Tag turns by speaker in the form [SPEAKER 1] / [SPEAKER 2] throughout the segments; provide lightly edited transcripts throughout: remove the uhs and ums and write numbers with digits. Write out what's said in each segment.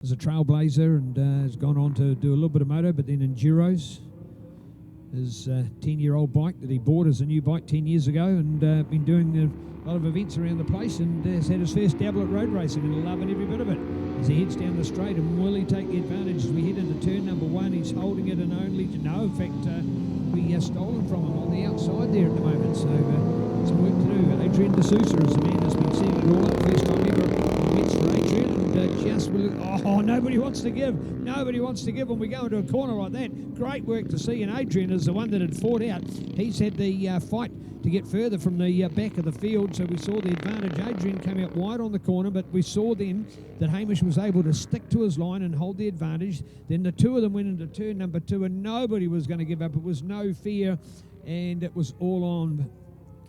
[SPEAKER 1] as a trailblazer and has gone on to do a little bit of moto, but then enduros. His 10-year-old bike that he bought as a new bike 10 years ago, and been doing a lot of events around the place, and has had his first dabble at road racing and loving every bit of it. As he heads down the straight, and will he take the advantage as we head into turn number one? He's holding it and only to no. In fact, we stolen from him on the outside there at the moment, so some work to do. Adrian de Sousa is the man that's been setting it all up. First time ever wins for Adrian, and just will. Nobody wants to give. Nobody wants to give when we go into a corner like that. Great work to see, and Adrian is the one that had fought out. He's had the fight to get further from the back of the field, so we saw the advantage. Adrian came out wide on the corner, but we saw then that Hamish was able to stick to his line and hold the advantage. Then the two of them went into turn number two, and nobody was going to give up. It was no fear, and it was all on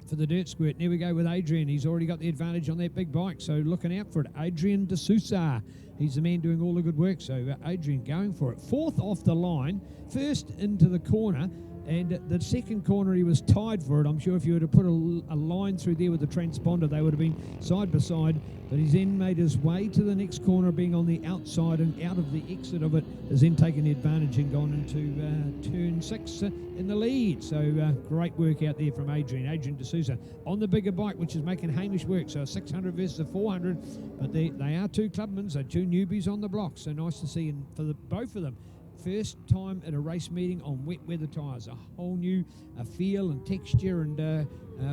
[SPEAKER 1] for the dirt squirt. And there we go with Adrian. He's already got the advantage on that big bike, so looking out for it. Adrian de Sousa, he's the man doing all the good work, so Adrian going for it. Fourth off the line, first into the corner, and the second corner he was tied for it. I'm sure if you were to put a line through there with the transponder, they would have been side by side, but he's then made his way to the next corner, being on the outside and out of the exit of it, has then taken the advantage and gone into turn 6 in the lead. So great work out there from Adrian de Sousa on the bigger bike, which is making Hamish work. So a 600 versus a 400, but they are two clubmen, so two newbies on the block. So nice to see, and for both of them, first time at a race meeting on wet weather tyres, a whole new feel and texture, and I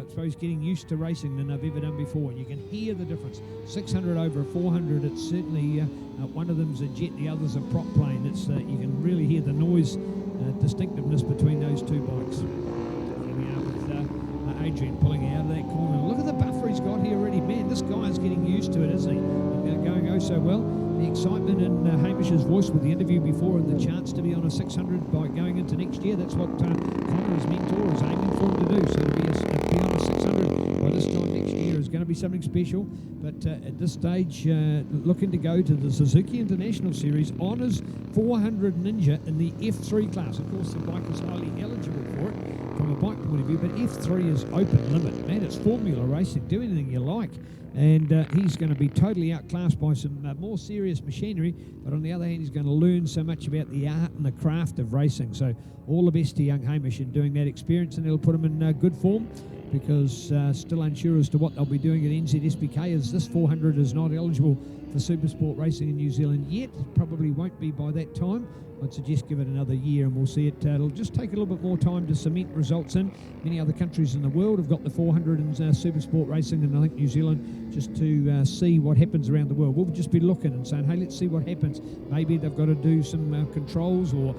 [SPEAKER 1] suppose getting used to racing than I've ever done before. And you can hear the difference. 600 over a 400, it's certainly one of them's a jet, the other's a prop plane. It's you can really hear the noise distinctiveness between those two bikes. Here we are with Adrian pulling out of that corner. Look at the buffer he's got here already. Man, this guy's getting used to it, isn't he? Going oh so well. The excitement in Hamish's voice with the interview before, and the chance to be on a 600 by going into next year. That's what Connor, his mentor, is aiming for him to do. So to be on a 600 by this time next year is going to be something special. But at this stage, looking to go to the Suzuki International Series on his 400 Ninja in the F3 class. Of course, the bike is highly eligible for it from a bike point of view, but F3 is open limit. Man, it's formula racing. Do anything you like. And he's going to be totally outclassed by some more serious machinery, but on the other hand, he's going to learn so much about the art and the craft of racing. So all the best to young Hamish in doing that experience, and it'll put him in good form, because still unsure as to what they'll be doing at NZSBK, as this 400 is not eligible for Supersport racing in New Zealand yet. Probably won't be by that time. I'd suggest give it another year and we'll see it. It'll just take a little bit more time to cement results in. Many other countries in the world have got the 400 in Supersport racing, and I think New Zealand, just to see what happens around the world. We'll just be looking and saying, hey, let's see what happens. Maybe they've got to do some controls, or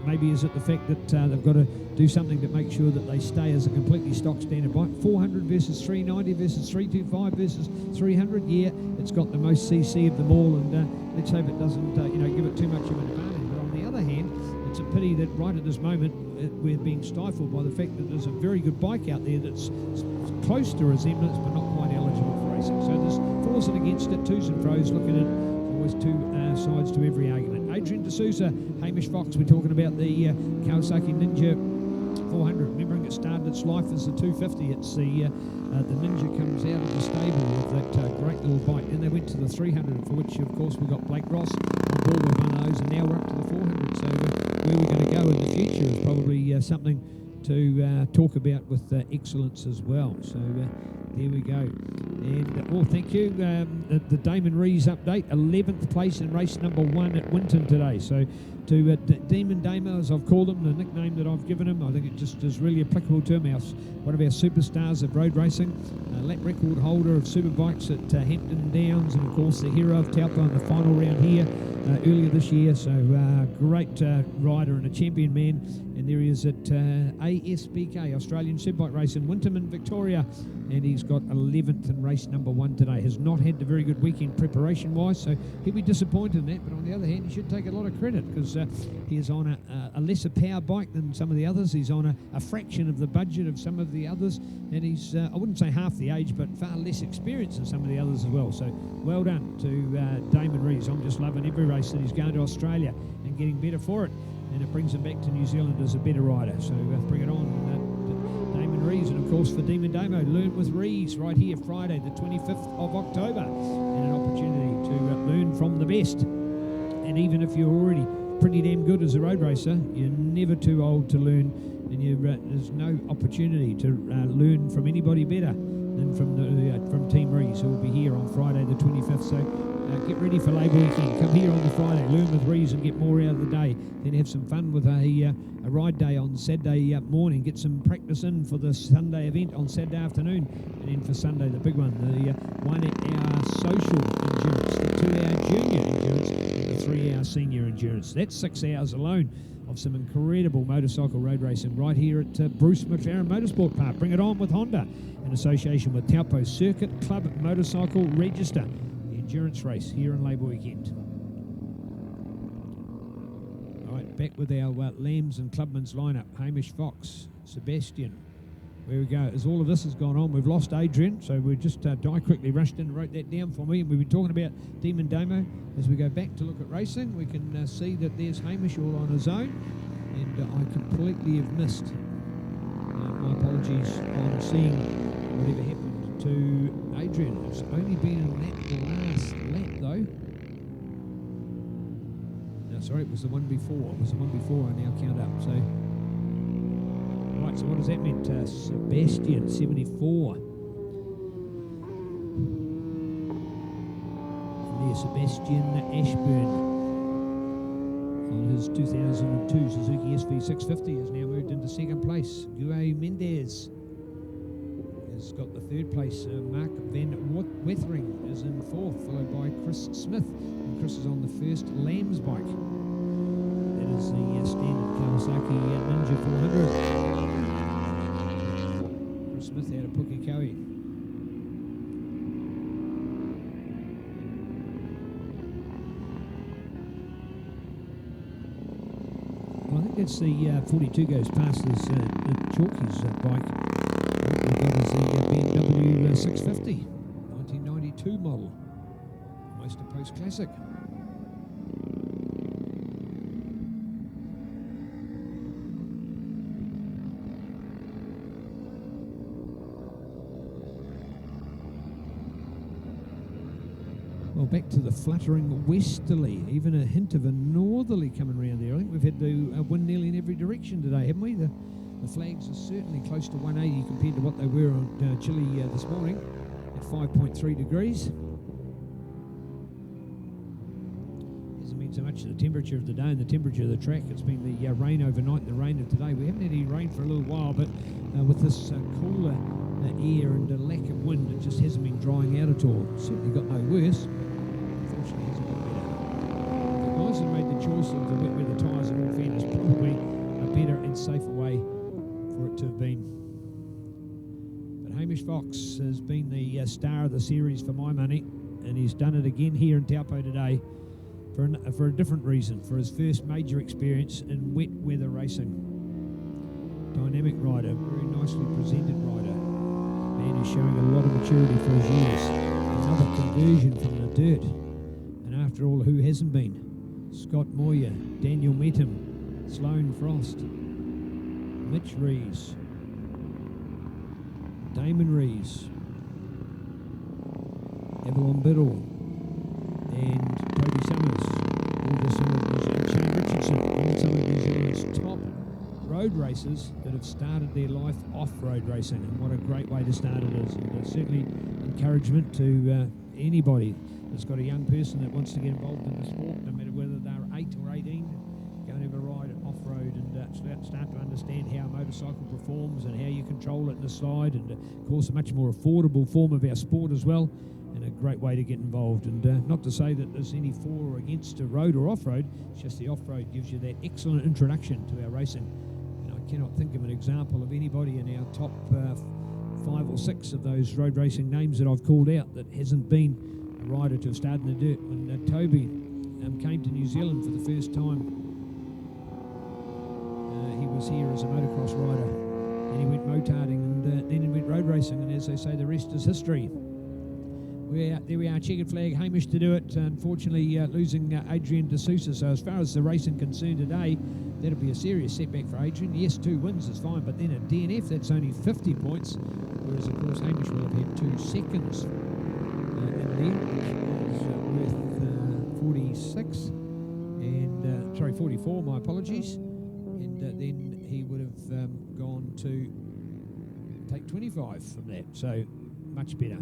[SPEAKER 1] maybe is it the fact that they've got to do something to make sure that they stay as a completely stock standard bike. 400 versus 390 versus 325 versus 300. Yeah, it's got the most CC of them all, and let's hope it doesn't give it too much of an advantage. Other hand, it's a pity that right at this moment we're being stifled by the fact that there's a very good bike out there that's close to resemblance but not quite eligible for racing. So there's pros and against it, twos and pros. Looking at always two sides to every argument. Adrian de Sousa, Hamish Fox, we're talking about the Kawasaki Ninja 400. Remembering it started its life as the 250. It's the Ninja comes out of the stable with that great little bike. Then they went to the 300, for which of course we got Blake Ross on board with one of those, and now we're up to the 400. So where we're going to go in the future is probably something to talk about with excellence as well. So there we go. And thank you. The Damon Rees update, 11th place in race number 1 at Winton today. So to Demon Damo, as I've called him, the nickname that I've given him, I think it just is really applicable to him. One of our superstars of road racing, lap record holder of superbikes at Hampton Downs, and of course the hero of Taupo in the final round here earlier this year. So great rider and a champion man. And there he is at ASBK, Australian Superbike Race in Winton, Victoria, and he's got 11th in race number 1 today. Has not had a very good weekend preparation-wise, so he'll be disappointed in that, but on the other hand, he should take a lot of credit, because he is on a lesser power bike than some of the others. He's on a fraction of the budget of some of the others, and he's, I wouldn't say half the age, but far less experience than some of the others as well. So well done to Damon Rees. I'm just loving every race that he's going to Australia and getting better for it. And it brings him back to New Zealand as a better rider. So bring it on, Damon Rees. And of course for Demon Damo, Learn with Rees right here Friday the 25th of October, and an opportunity to learn from the best. and even if you're already pretty damn good as a road racer, you're never too old to learn, and there's no opportunity to learn from anybody better than from Team Rees, who will be here on Friday the 25th. So get ready for Labour Weekend. Come here on the Friday, learn with Rees and get more out of the day. Then have some fun with a ride day on Saturday morning. Get some practice in for the Sunday event on Saturday afternoon. And then for Sunday, the big one, the 1 hour social endurance, the 2 hour junior endurance, and the 3 hour senior endurance. That's 6 hours alone of some incredible motorcycle road racing right here at Bruce McLaren Motorsport Park. Bring it on with Honda in association with Taupo Circuit Club Motorcycle Register. Endurance race here in Labour Weekend. All right, back with our Lambs and Clubman's lineup. Hamish Fox, Sebastian. There we go. As all of this has gone on, we've lost Adrian, so we just quickly rushed in and wrote that down for me. And we've been talking about Demon Damo. As we go back to look at racing, we can see that there's Hamish all on his own, and I completely have missed. My apologies on seeing whatever happened to Adrian. It's only been in the last lap though. No, sorry, it was the one before. It was the one before I now count up. So, right, so what does that mean? Sebastian, 74. And there's Sebastian Ashburn on his 2002 Suzuki SV650 has now moved into second place. Guay Mendez has got the third place. Mark Van Wethering is in fourth, followed by Chris Smith. And Chris is on the first Lambs bike. That is the standard Kawasaki Ninja 400. Chris Smith out of Pukekohe. Well, I think that's the 42 goes past this the Chalkies bike. We've got is the BMW 650, 1992 model, almost a post-classic. Well, back to the fluttering westerly, even a hint of a northerly coming around there. I think we've had the wind nearly in every direction today, haven't we? The flags are certainly close to 180 compared to what they were on Chile this morning at 5.3 degrees. Hasn't been so much the temperature of the day and the temperature of the track. It's been the rain overnight and the rain of today. We haven't had any rain for a little while, but with this cooler air and a lack of wind, it just hasn't been drying out at all. It's certainly got no worse. Unfortunately, it hasn't got better. The guys that made the choice of the wet weather tyres, in all fairness, probably a better and safer way for it to have been. But Hamish Fox has been the star of the series for my money, and he's done it again here in Taupo today for a different reason, for his first major experience in wet weather racing. Dynamic rider, very nicely presented rider, man who's showing a lot of maturity for his years. Another conversion from the dirt, and after all, who hasn't been? Scott Moyer, Daniel Meetham, Sloane Frost, Mitch Rees, Damon Rees, Avalon Biddle, and Toby Summers. All some of Shane Richardson, all some of New Zealand's top road racers that have started their life off-road racing, and what a great way to start it is. And certainly encouragement to anybody that's got a young person that wants to get involved in the sport, no matter whether they're 8 or 18, go and have a ride off-road and start to understand how a motorcycle performs and how you control it in the slide, and of course a much more affordable form of our sport as well, and a great way to get involved. And not to say that there's any for or against a road or off-road, it's just the off-road gives you that excellent introduction to our racing. And I cannot think of an example of anybody in our top 5 or 6 of those road racing names that I've called out that hasn't been a rider to have started in the dirt. When Toby came to New Zealand for the first time, he was here as a motocross rider, and he went motarding, and then he went road racing, and as they say, the rest is history. There we are, checkered flag, Hamish to do it. Unfortunately, losing Adrian De Sousa. So as far as the racing concerned today, that'll be a serious setback for Adrian. Yes, 2 wins is fine, but then a DNF, that's only 50 points, whereas of course Hamish will have had 2 seconds in there, which is worth 46. sorry, 44, my apologies. And then he would have gone to take 25 from that. So much better.